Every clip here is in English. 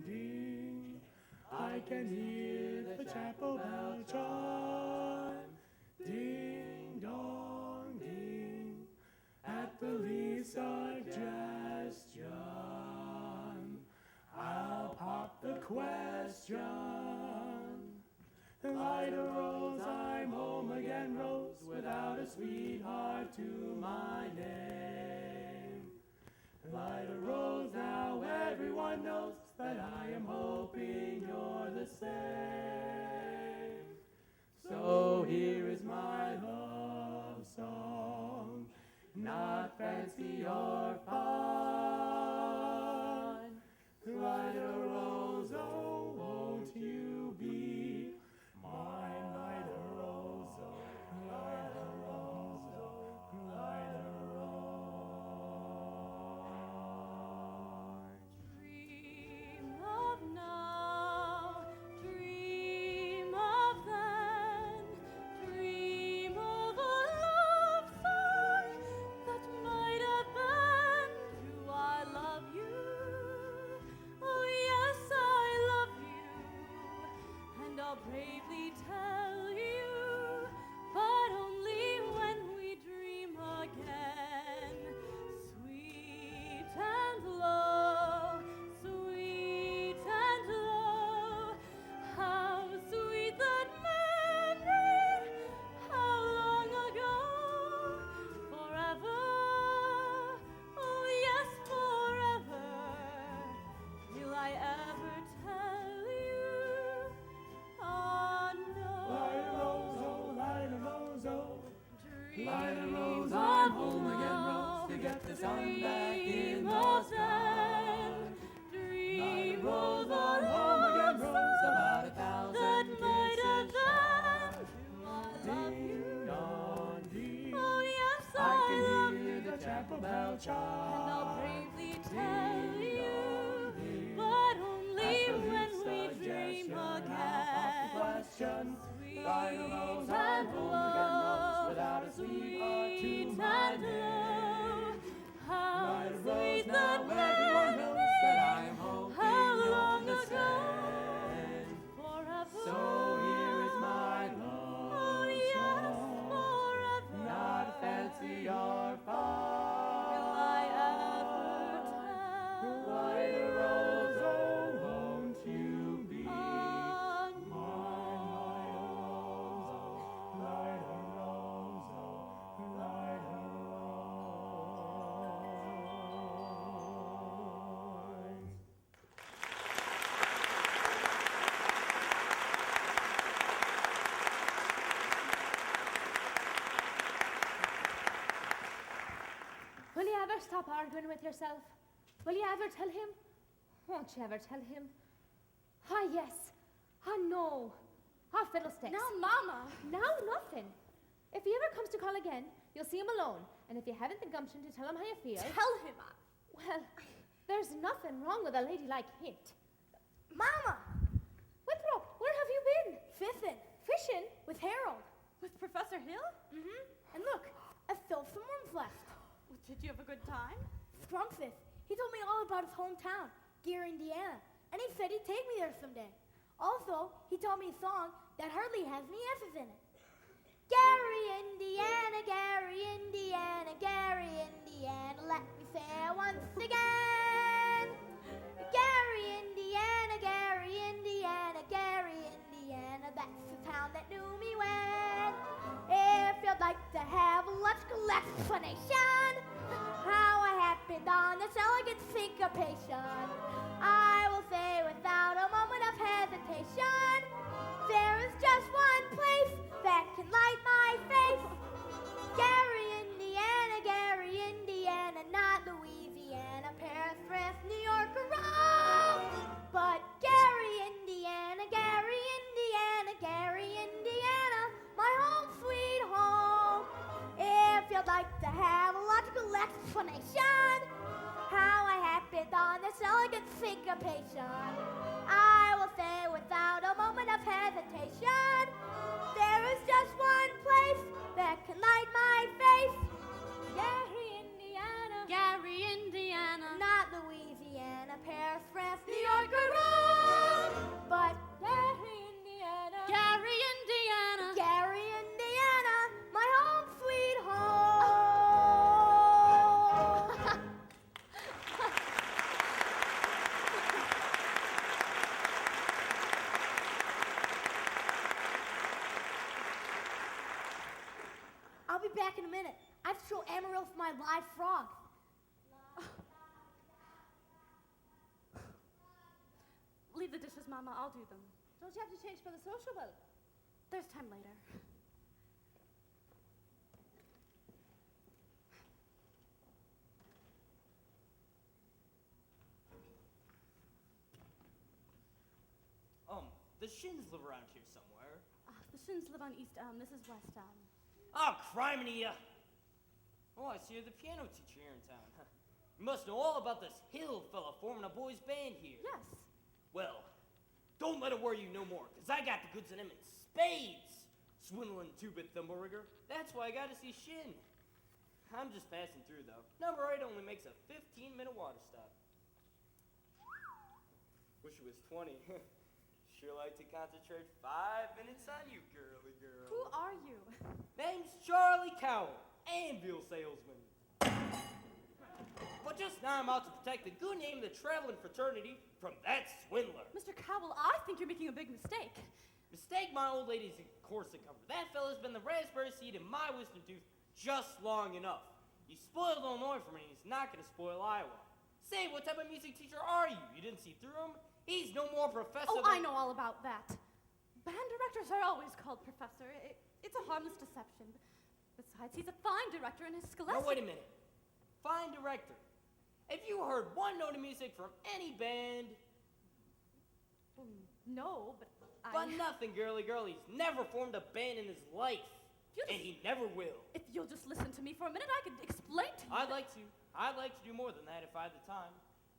Ding, I can hear the chapel bell chime. Ding dong ding, at the least suggestion, I'll pop the question. Light a rose, I'm home again, Rose, without a sweetheart to my name. Light a rose, now everyone knows that I am hoping you're the same. So here is my love song, not fancy or fine. Light a rose, oh, won't you be mine? Light a rose, oh, light a rose, oh, light a rose. Dream of now, dream of then, dream of a love song that might have been true. I love you, oh yes, I love you, and I'll bravely tell you, but only when we dream again. Sweet and low, sweet and low, how sweet that memory, how long ago, forever, oh yes, forever, will I ever tell you, oh Light a no. rose, oh, light a rose, oh. Dream Light a rose, I'm home again, of Rose, to get the sun back in dream the of sky. then, Light a dream rose, of I'm a home again, love Rose, song about a that thousand might have kisses been shy. true. I love Ding you, dong ding, oh yes, I I can love hear the you, chapel bell chime. and I'll bravely tell Ding you, dong ding, but only at the when least we dream suggestion, I'll pop the again. question. Sweet Light a rose, I'm and home again, Rose, low, without a sweetheart to sweet my and name. low, how Light a rose, sweet now that everyone knows that I am memory, hoping how you're long the ago, same. forever, So here is my love oh yes, song, forever, not fancy or will fine. I ever tell Light a you, rose, oh, won't you be oh mine? Light a rose, oh, light a rose. Will you ever stop arguing with yourself? Will you ever tell him? Won't you ever tell him? Ah, yes. Ah, no. Ah, fiddlesticks. Now, Mama. Now, nothing. If he ever comes to call again, you'll see him alone. And if you haven't the gumption to tell him how you feel, Tell him. well, there's nothing wrong with a ladylike hint. Mama! Winthrop, where have you been? Fifthing. Fishing? With Harold. With Professor Hill? Mm-hmm. And look, I filled some worms left. Did you have a good time? Scrumpfith. He told me all about his hometown, Gary, Indiana. And he said he'd take me there someday. Also, he told me a song that hardly has any S's in it. Gary, Indiana, Gary, Indiana, Gary, Indiana, let me say it once again. Gary, Indiana, Gary, Indiana, Gary, Indiana, that's the town that knew me when. If you'd like to have a logical explanation how I happened on this elegant syncopation, I will say without a moment of hesitation, there is just one place that can light my face. Gary, Indiana, Gary, Indiana, not Louisiana, Paris, France, New York, or Rome, but Gary, Indiana, Gary, Indiana, Gary, Indiana, my home sweet home. If you'd like to have a logical explanation how I happened on this back in a minute. I have to show Amarillo my live frog. Leave the dishes, Mama. I'll do them. Don't you have to change for the sociable? There's time later. The Shins live around here somewhere. The Shins live on East Elm. This is West Elm. Oh, criminy! Oh, I see you're the piano teacher here in town. Huh. You must know all about this Hill fella forming a boys' band here. Yes. Well, don't let it worry you no more, because I got the goods on him in spades. Swindling two-bit thimble-rigger. That's why I got to see Shin. I'm just passing through, though. Number 8 only makes a 15-minute water stop. Wish it was 20. Sure like to concentrate 5 minutes on you, girly girl. Who are you? Name's Charlie Cowell, anvil salesman. But just now I'm out to protect the good name of the traveling fraternity from that swindler. Mr. Cowell, I think you're making a big mistake. Mistake my old lady's corset cover. That fella's been the raspberry seed in my wisdom tooth just long enough. He spoiled Illinois for me, and he's not gonna spoil Iowa. Say, what type of music teacher are you? You didn't see through him? He's no more professor Oh, than... I know all about that. Band directors are always called professor. It's a harmless deception. Besides, he's a fine director, and his scholastic... Now, wait a minute. Fine director. Have you heard one note of music from any band? No, but But nothing, girly girl. He's never formed a band in his life. And he never will. If you'll just listen to me for a minute, I could explain to you. I'd like to do more than that if I had the time.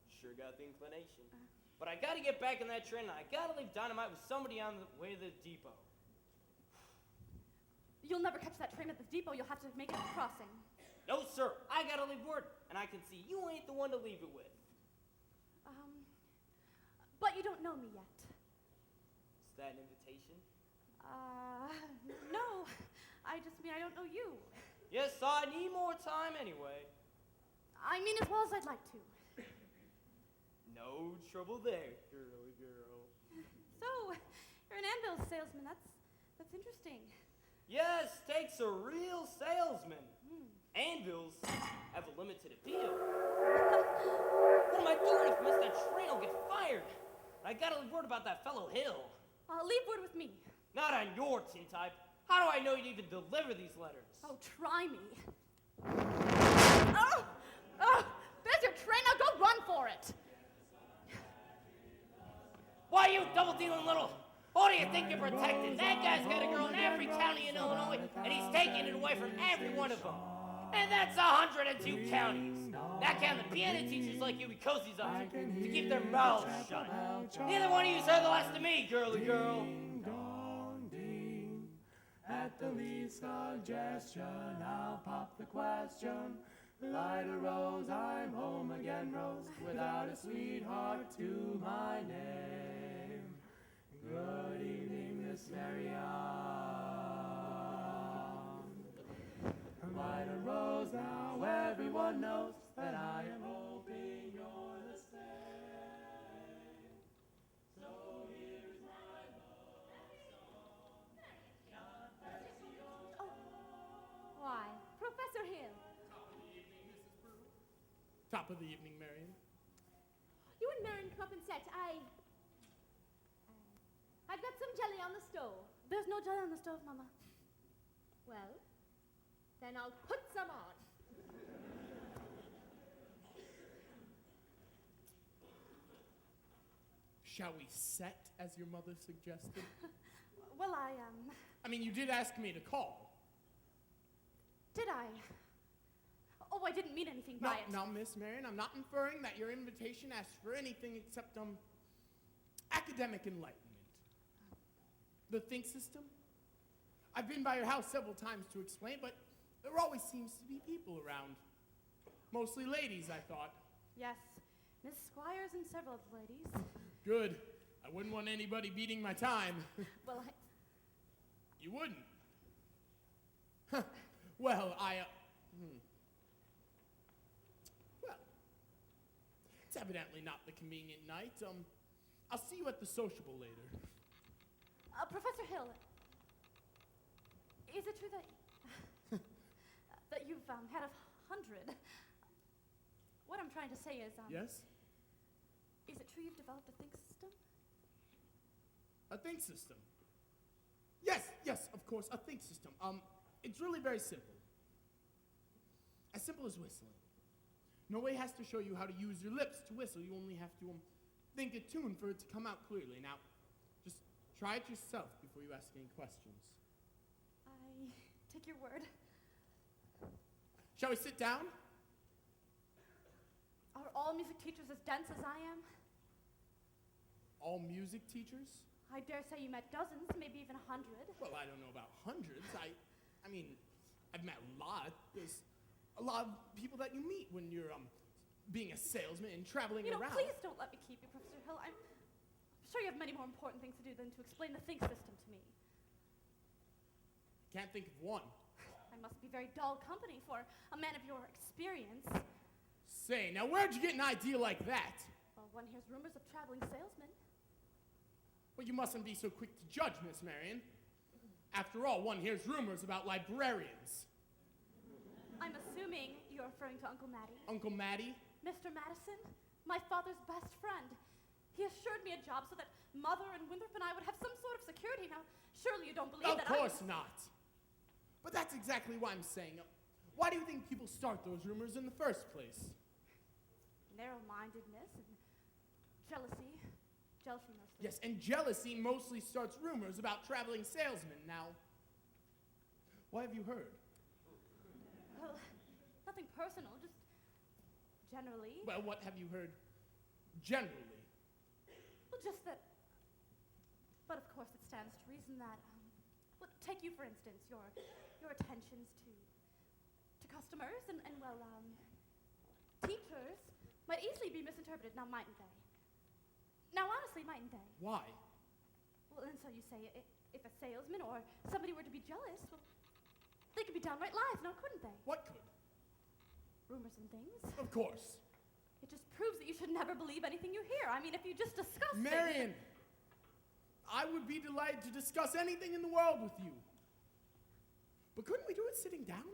Sure got the inclination. But I gotta get back in that train, and I gotta leave Dynamite with somebody on the way to the depot. You'll never catch that train at the depot. You'll have to make it a crossing. No, sir. I gotta leave word, and I can see you ain't the one to leave it with. But you don't know me yet. Is that an invitation? No. I just mean I don't know you. Yes, I need more time anyway. I mean as well as I'd like to. No trouble there, girly girl. So, you're an anvil salesman. That's interesting. Yes, takes a real salesman. Anvils have a limited appeal. What am I doing if I miss that train? I'll get fired. I gotta leave word about that fellow Hill. Leave word with me. Not on your tintype. How do I know you'd even deliver these letters? Oh, try me. Oh! There's your train. Now go run for it. Why, you double-dealing little... Who do you think you're protecting? That guy's got a girl in every county in Illinois, and he's taking it away from every one of them. And that's 102 counties. Not counting the piano teachers like you he cozies up to keep their mouths shut. Neither one of you's heard the last of me, girly girl. Ding dong ding. At the least suggestion, I'll pop the question. Light a rose, I'm home again, Rose, without a sweetheart to my name. Good evening, Miss Marian. Light a rose now, everyone knows that I am hoping you're the same. So here's my love song. Why, Professor Hill. Top of the evening, Marian. You and Marian come up and sit. I've got some jelly on the stove. There's no jelly on the stove, Mama. Well, then I'll put some on. Shall we set, as your mother suggested? Well, I mean, you did ask me to call. Did I? Oh, I didn't mean anything by it. Now, Miss Marian, I'm not inferring that your invitation asks for anything except, academic enlightenment. The think system? I've been by your house several times to explain, but there always seems to be people around. Mostly ladies, I thought. Yes, Miss Squires and several of the ladies. Good. I wouldn't want anybody beating my time. Well, You wouldn't? Well, Well, it's evidently not the convenient night. I'll see you at the sociable later. Professor Hill, is it true that... that you've had 100. What I'm trying to say is, Yes? is it true you've developed a think system? A think system? Yes, of course, a think system. It's really very simple. As simple as whistling. Nobody has to show you how to use your lips to whistle. You only have to think a tune for it to come out clearly. Now, just try it yourself before you ask any questions. I take your word. Shall we sit down? Are all music teachers as dense as I am? All music teachers? I dare say you met dozens, maybe even 100. Well, I don't know about hundreds. I mean, I've met a lot. There's a lot of people that you meet when you're being a salesman and traveling around. Please don't let me keep you, Professor Hill. I'm sure you have many more important things to do than to explain the think system to me. Can't think of one. I must be very dull company for a man of your experience. Say, now where'd you get an idea like that? Well, one hears rumors of traveling salesmen. Well, you mustn't be so quick to judge, Miss Marian. After all, one hears rumors about librarians. I'm assuming you're referring to Uncle Matty. Uncle Matty? Mr. Madison, my father's best friend. He assured me a job so that Mother and Winthrop and I would have some sort of security. Now, surely you don't believe that Of course not. But that's exactly what I'm saying. Why do you think people start those rumors in the first place? Narrow-mindedness and jealousy. Jealousy mostly. Yes, and jealousy mostly starts rumors about traveling salesmen. Now, what have you heard? Well, nothing personal, just generally. Well, what have you heard generally? Well, just that. But of course, it stands to reason that. Well, take you for instance, your attentions to customers and teachers might easily be misinterpreted. Now, mightn't they? Now, honestly, mightn't they? Why? Well, and so you say, if a salesman or somebody were to be jealous, well, they could be downright lies, now couldn't they? What could? Rumors and things. Of course. It just proves that you should never believe anything you hear. I mean, if you just discuss Marian, things. I would be delighted to discuss anything in the world with you. But couldn't we do it sitting down?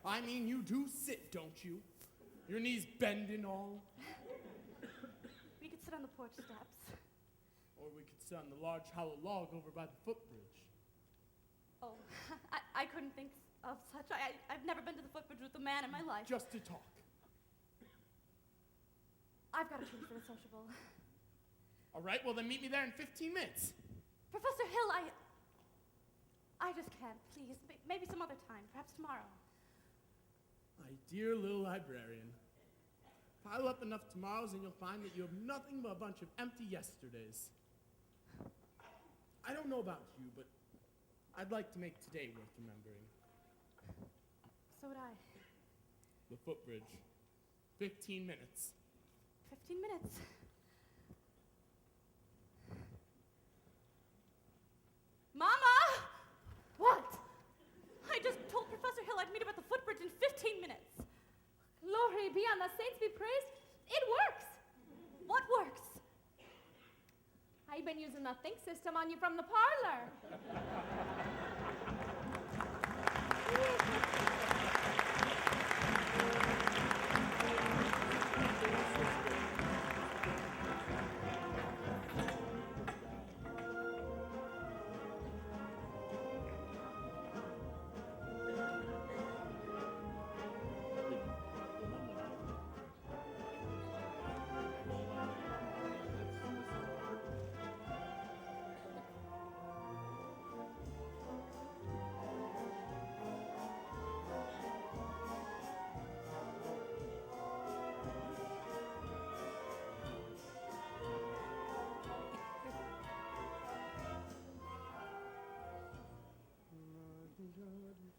I mean, you do sit, don't you? Your knees bend and all. We could sit on the porch steps. Or we could sit on the large hollow log over by the footbridge. Oh, I couldn't think of such. I've never been to the footbridge with a man in my life. Just to talk. I've got to change for the sociable. All right, well then meet me there in 15 minutes. Professor Hill, I just can't, please. Maybe some other time, perhaps tomorrow. My dear little librarian. Pile up enough tomorrows and you'll find that you have nothing but a bunch of empty yesterdays. I don't know about you, but I'd like to make today worth remembering. So would I. The footbridge. 15 minutes. 15 minutes. Mama! What? I just told Professor Hill I'd meet him at the footbridge in 15 minutes. Glory be on the saints be praised. It works. What works? I've been using the think system on you from the parlor.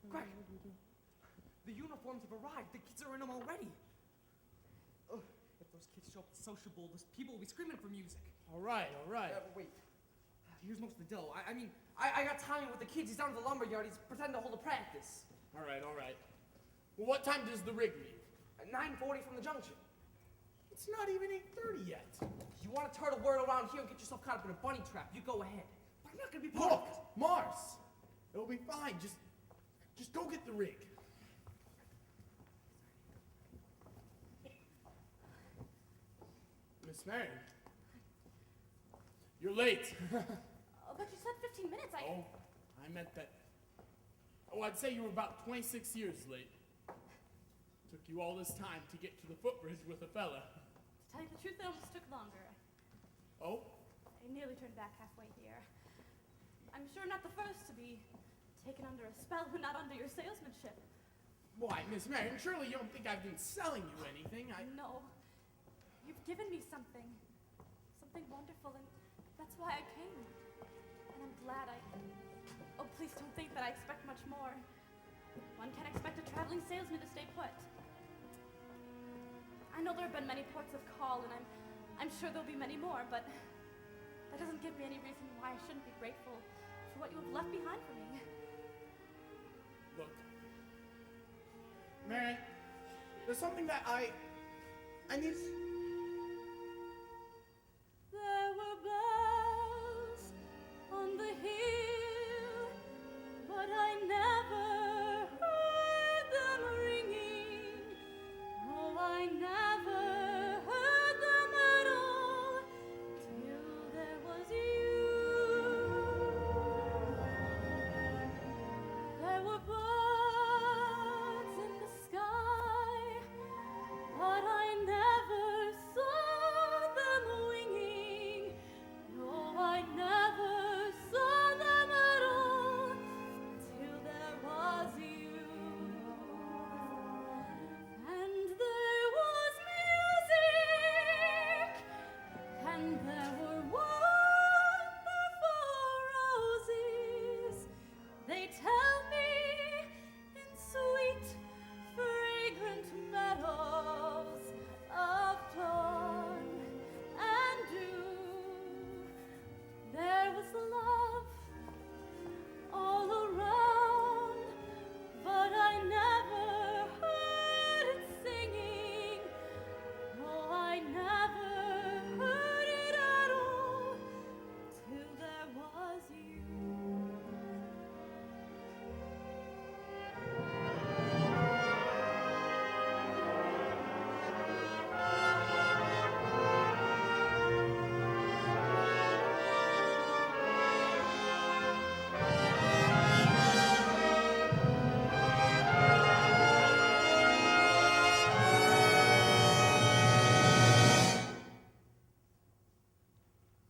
Greg, the uniforms have arrived. The kids are in them already. Ugh, if those kids show up at the sociable, those people will be screaming for music. All right. But wait. Here's most of the dough. I mean, I got timing with the kids. He's down at the lumber yard. He's pretending to hold a practice. All right. Well, what time does the rig leave? At 9:40 from the junction. It's not even 8:30 yet. You want to turtle word around here and get yourself caught up in a bunny trap, you go ahead. But I'm not going to be part of Look, it. Mars. It'll be fine. Just Just go get the rig. Miss Marian, you're late. Oh, but you said 15 minutes. Oh, I meant that. Oh, I'd say you were about 26 years late. Took you all this time to get to the footbridge with a fella. To tell you the truth, it almost took longer. Oh? I nearly turned back halfway here. I'm sure not the first to be taken under a spell when not under your salesmanship. Why, Miss Marian, surely you don't think I've been selling you anything. No. You've given me something. Something wonderful, and that's why I came. And I'm glad Oh, please don't think that I expect much more. One can't expect a traveling salesman to stay put. I know there have been many ports of call, and I'm sure there'll be many more, but that doesn't give me any reason why I shouldn't be grateful for what you have left behind for me. Look, Marian, there's something that I need. There were bells on the hill, but I never heard them ringing. Oh, I never heard them at all till there was you. There were birds in the sky, but I never saw them winging. No, I never saw them at all till there was you. And there was music, and there were wonderful roses. They tell me in sweet, fragrant meadows of dawn and dew. There was love all around, but I never heard it singing. No, I never heard it at all till there was you.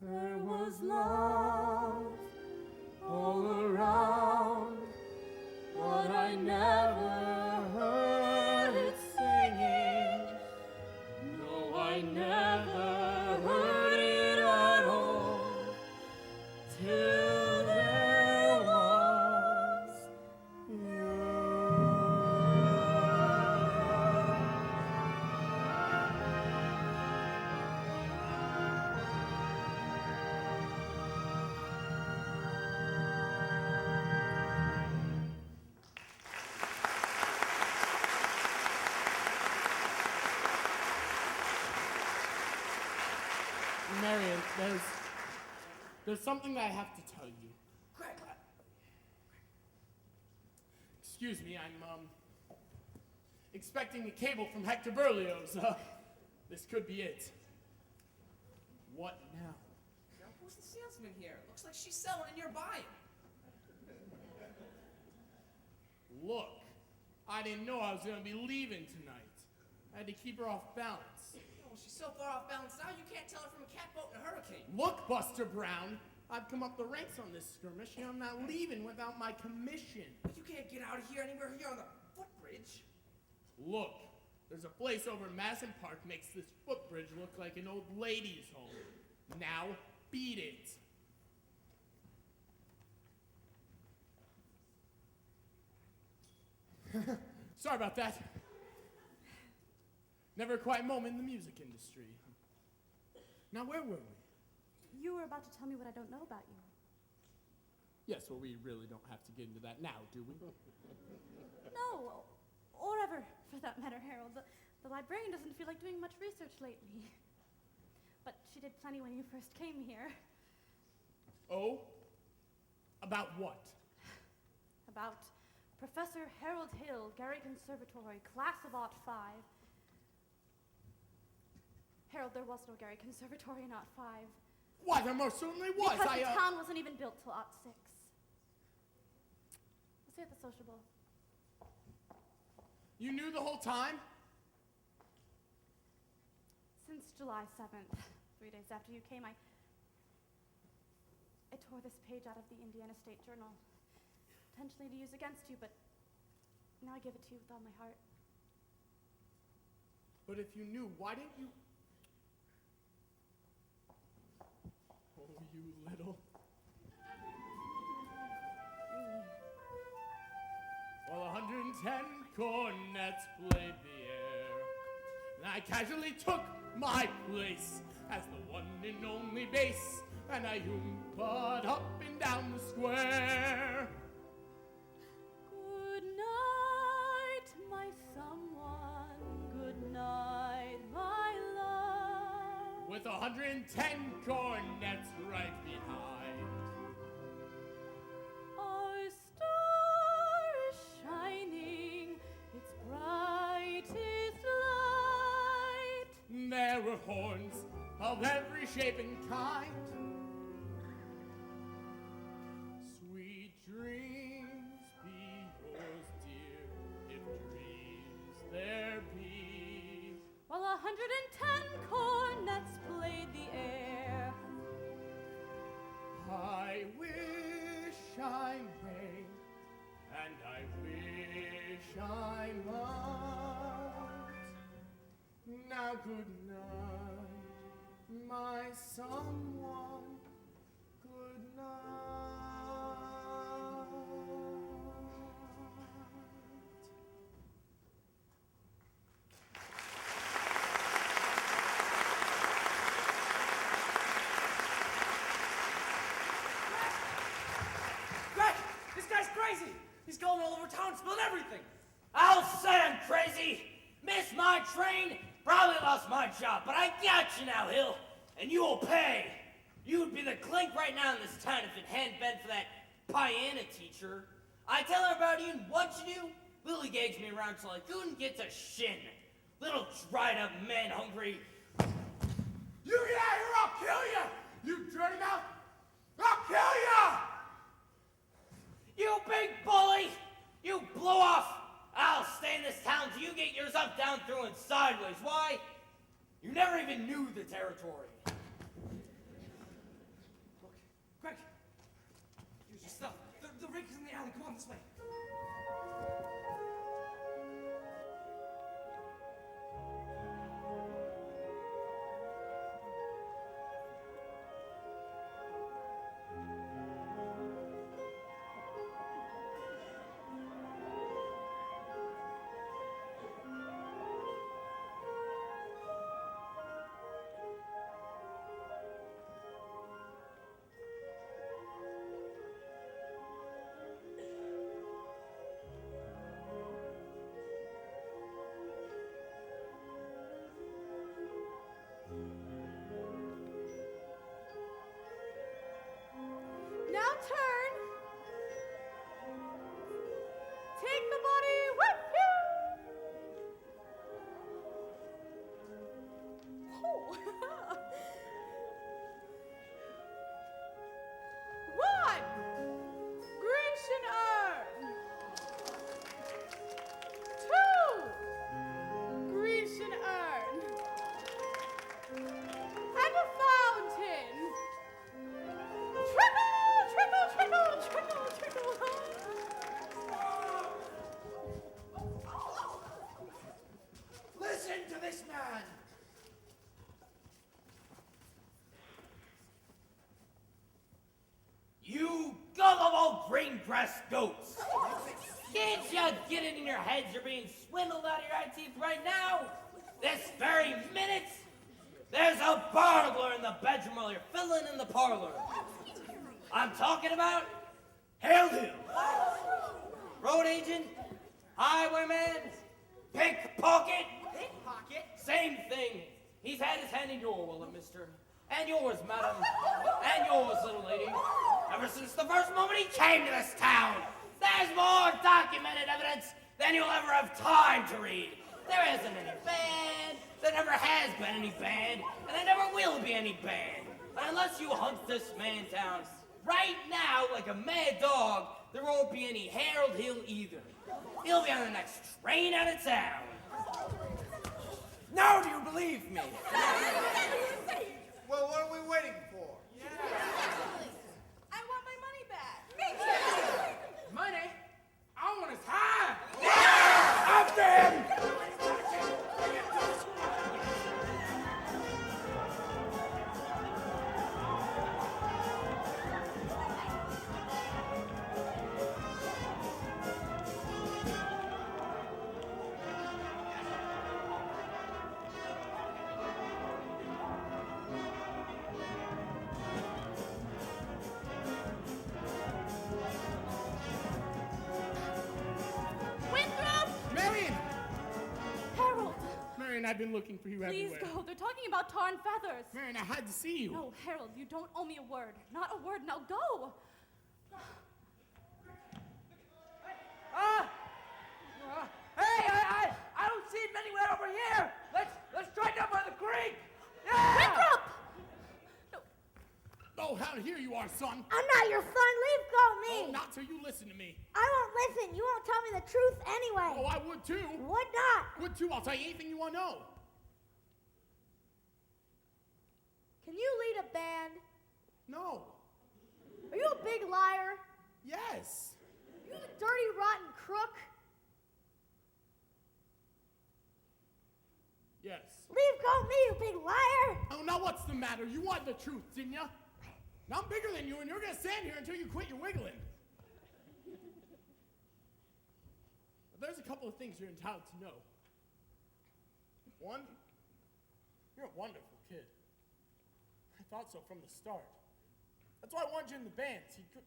There was love all around, but I never heard it singing. No, I never heard it at all till there was you. Marian, there's something that I have to tell you. Greg, Excuse me, I'm expecting a cable from Hector Berlioz. This could be it. What now? Girl, who's the salesman here? Looks like she's selling and you're buying. Look, I didn't know I was gonna be leaving tonight. I had to keep her off balance. Well, she's so far off balance now, you can't tell her from a catboat in a hurricane. Look, Buster Brown, I've come up the ranks on this skirmish, and I'm not leaving without my commission. But you can't get out of here anywhere here on the footbridge. Look, there's a place over in Madison Park makes this footbridge look like an old ladies' home. Now, beat it. Sorry about that. Never a quiet moment in the music industry. Now, where were we? You were about to tell me what I don't know about you. Yes, well, we really don't have to get into that now, do we? No, or ever, for that matter, Harold. The librarian doesn't feel like doing much research lately. But she did plenty when you first came here. Oh? About what? About Professor Harold Hill, Gary Conservatory, class of '05. Harold, there was no Gary Conservatory in '05. Why, there most certainly was. Because the town wasn't even built till '06. We'll see you at the sociable. You knew the whole time? Since July 7th, 3 days after you came, I tore this page out of the Indiana State Journal, intentionally to use against you, but now I give it to you with all my heart. But if you knew, why didn't you? Oh, you little. Well, 110 cornets played the air, and I casually took my place as the one and only bass, and I oompa up and down the square. Good night, my someone. Good night, my love. With 110 cornets right behind. Our star is shining, its brightest light. There were horns of every shape and kind. Sweet dreams be yours, dear, if dreams there be. While 110 cornets played the air. I wish I may, and I wish I might. Now good night, my someone. Good night. Greg, this guy's crazy. He's going all over town, spilling everything. I'll say I'm crazy. Missed my train, probably lost my job, but I got you now, Hill, and you will pay. You would be the clink right now in this town if it hadn't been for that piano teacher. I tell her about you, and what you do? Lily gags me around till I couldn't get to shin. Little dried up man hungry. You get out of here, I'll kill you! You dirty mouth! I'll kill you! You big bully! You blew off! I'll stay in this town till you get yours up, down, through, and sideways. Why? You never even knew the territory. Look, Greg, here's your stuff. The rig is in the alley. Come on this way. Now turn. Take the body with you. Oh. 1. Grecian urn. 2. Grecian urn. And a fountain. Trickle, trickle, trickle, trickle. Listen to this man! You gullible green-breast goats! Can't you get it in your heads you're being swindled out of your eye teeth right now? This very minute? There's a burglar in the bedroom while you're fiddling in the parlor. I'm talking about Harold Hill. Road agent, highwayman, pickpocket. Pickpocket? Same thing. He's had his hand in your wallet, mister. And yours, madam. And yours, little lady. Ever since the first moment he came to this town. There's more documented evidence than you'll ever have time to read. There isn't any band, there never has been any band, and there never will be any band. And unless you hunt this man down right now like a mad dog, there won't be any Harold Hill either. He'll be on the next train out of town. Now do you believe me? Well, what are we waiting for? I want my money back. Money? I want his time! After him! Winthrop! Marian! Harold! Marian, I've been looking for you Please everywhere. go. They're talking about tar and feathers. Marian, I had to see you. No, Harold, you don't owe me a word. Not a word. Now go. Hey, I don't see him anywhere over here. Let's try down by the creek. Yeah! Winthrop! Oh, how here you are, son. I'm not your son. Leave go of me. Oh, not till you listen to me. I won't listen. You won't tell me the truth anyway. Oh, I would too. Would not. Would too. I'll tell you anything you want to know. Can you lead a band? No. Are you a big liar? Yes. You a dirty, rotten crook? Yes. Leave go of me, you big liar! Oh, now what's the matter? You want the truth, didn't you? Now I'm bigger than you, and you're gonna stand here until you quit your wiggling. But there's a couple of things you're entitled to know. One, you're a wonderful kid. I thought so from the start. That's why I wanted you in the band, so you could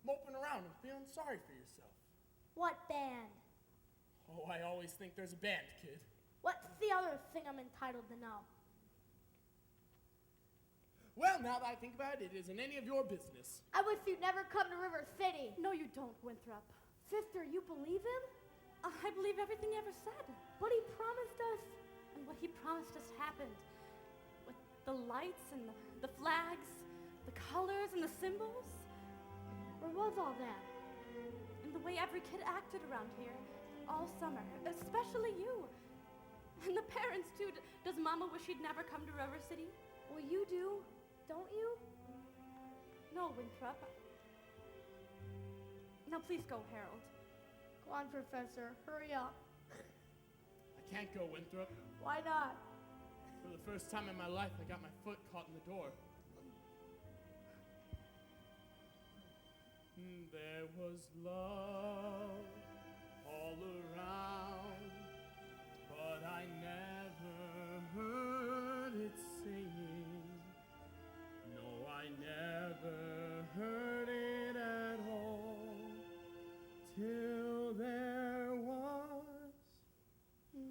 moping around and feeling sorry for yourself. What band? Oh, I always think there's a band, kid. What's the other thing I'm entitled to know? Well, now that I think about it, it isn't any of your business. I wish you'd never come to River City. No, you don't, Winthrop. Sister, you believe him? I believe everything he ever said. But he promised us. And what he promised us happened. With the lights and the flags, the colors and the symbols. Where was all that? And the way every kid acted around here all summer. Especially you. And the parents, too. Does Mama wish he'd never come to River City? Well, you do, don't you? No, Winthrop. Now please go, Harold. Go on, Professor. Hurry up. I can't go, Winthrop. Why not? For the first time in my life, I got my foot caught in the door. There was love all around, but I never heard it singing. No, I never heard it at all till there was you.